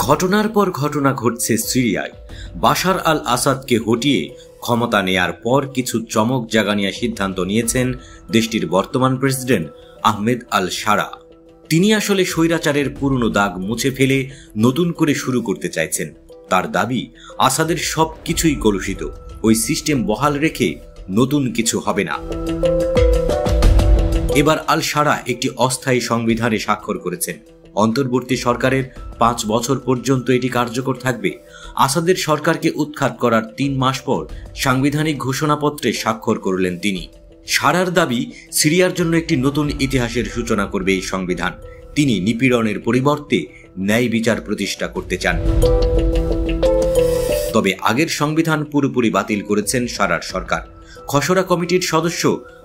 ঘটনার পর ঘটনা ঘটছে সিরিয়ায়। বাশার আল আসাদকে হটিয়ে ক্ষমতা নেয়ার পর কিছু চমক জাগানিয়া সিদ্ধান্ত নিয়েছেন দেশটির বর্তমান প্রেসিডেন্ট আহমেদ আল শারা। তিনি আসলে স্বৈরাচারের পুরনো দাগ মুছে ফেলে নতুন করে শুরু করতে চাইছেন। তার দাবি, আসাদের সব কিছুই কলুষিত, ওই সিস্টেম বহাল রেখে নতুন কিছু হবে না। এবার আল শারা একটি অস্থায়ী সংবিধানে স্বাক্ষর করেছেন। অন্তর্বর্তী সরকারের 5 বছর পর্যন্ত এটি কার্যকর থাকবে। আসাদের সরকারকে উৎখাত করার 3 মাস পর সাংবিধানিক ঘোষণাপত্রে স্বাক্ষর করলেন তিনি। শারার দাবি, সিরিয়ার জন্য একটি নতুন ইতিহাসের সূচনা করবে এই সংবিধান। তিনি নিপীড়নের পরিবর্তে ন্যায় বিচার প্রতিষ্ঠা করতে চান। তবে আগের সংবিধান পুরোপুরি বাতিল করেছেন শারার সরকার। খসড়া কমিটির সদস্য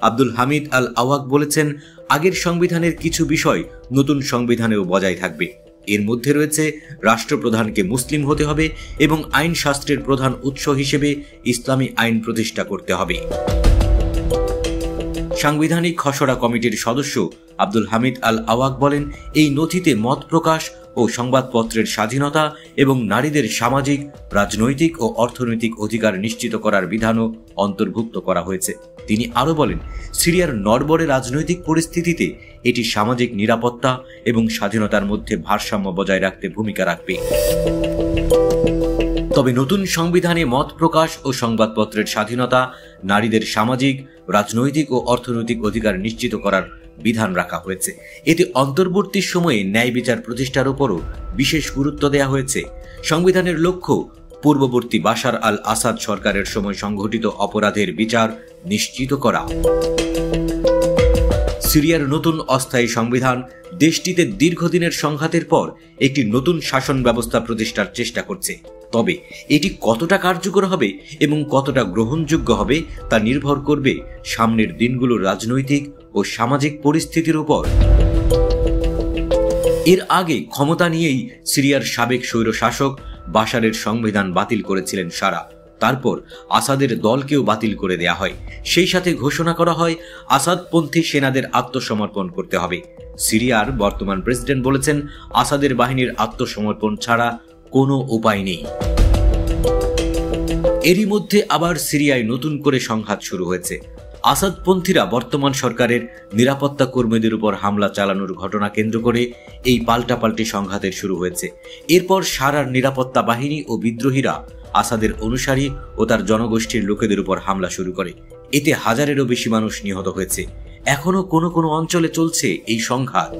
আব্দুল হামিদ আল আওয়াক বলেছেন, আগের সংবিধানের কিছু বিষয় নতুন সংবিধানেও বজায় থাকবে। এর মধ্যে রয়েছে রাষ্ট্রপ্রধানকে মুসলিম হতে হবে এবং আইন শাস্ত্রের প্রধান উৎস হিসেবে ইসলামী আইন প্রতিষ্ঠা করতে হবে। সাংবিধানিক খসড়া কমিটির সদস্য আব্দুল হামিদ আল আওয়াক বলেন, এই নথিতে মত প্রকাশ ও সংবাদপত্রের স্বাধীনতা এবং নারীদের সামাজিক, রাজনৈতিক ও অর্থনৈতিক অধিকার নিশ্চিত করার বিধানও অন্তর্ভুক্ত করা হয়েছে। তিনি আরও বলেন, সিরিয়ার নড়বড়ে রাজনৈতিক পরিস্থিতিতে এটি সামাজিক নিরাপত্তা এবং স্বাধীনতার মধ্যে ভারসাম্য বজায় রাখতে ভূমিকা রাখবে। তবে নতুন সংবিধানে মত প্রকাশ ও সংবাদপত্রের স্বাধীনতা, নারীদের সামাজিক, রাজনৈতিক ও অর্থনৈতিক অধিকার নিশ্চিত করার বিধান রাখা হয়েছে। এতে অন্তর্বর্তী সময়ে ন্যায় বিচার প্রতিষ্ঠার উপরও বিশেষ গুরুত্ব দেওয়া হয়েছে। সংবিধানের লক্ষ্য পূর্ববর্তী বাশার আল আসাদ সরকারের সময় সংঘটিত অপরাধের বিচার নিশ্চিত করা। সিরিয়ার নতুন অস্থায়ী সংবিধান দেশটিতে দীর্ঘদিনের সংঘাতের পর একটি নতুন শাসন ব্যবস্থা প্রতিষ্ঠার চেষ্টা করছে। তবে এটি কতটা কার্যকর হবে এবং কতটা গ্রহণযোগ্য হবে তা নির্ভর করবে সামনের দিনগুলোর রাজনৈতিক ও সামাজিক পরিস্থিতির উপর। এর আগে ক্ষমতা নিয়েই সিরিয়ার সাবেক স্বৈরশাসক বাশারের সংবিধান বাতিল করেছিলেন শারা। তারপর আসাদের দলকেও বাতিল করে দেয়া হয়। সেই সাথে ঘোষণা করা হয় আসাদপন্থী সেনাদের আত্মসমর্পণ করতে হবে। সিরিয়ার বর্তমান প্রেসিডেন্ট বলেছেন, আসাদের বাহিনীর আত্মসমর্পণ ছাড়া কোনো উপায় নেই। এরই মধ্যে আবার সিরিয়ায় নতুন করে সংঘাত শুরু হয়েছে। আসাদপন্থীরা বর্তমান সরকারের নিরাপত্তা কর্মীদের উপর হামলা চালানোর ঘটনা কেন্দ্র করে এই পাল্টাপাল্টি সংঘাতের শুরু হয়েছে। এরপর শারার নিরাপত্তা বাহিনী ও বিদ্রোহীরা আসাদের অনুসারী ও তার জনগোষ্ঠীর লোকেদের উপর হামলা শুরু করে। এতে হাজারেরও বেশি মানুষ নিহত হয়েছে। এখনো কোনো কোনো অঞ্চলে চলছে এই সংঘাত।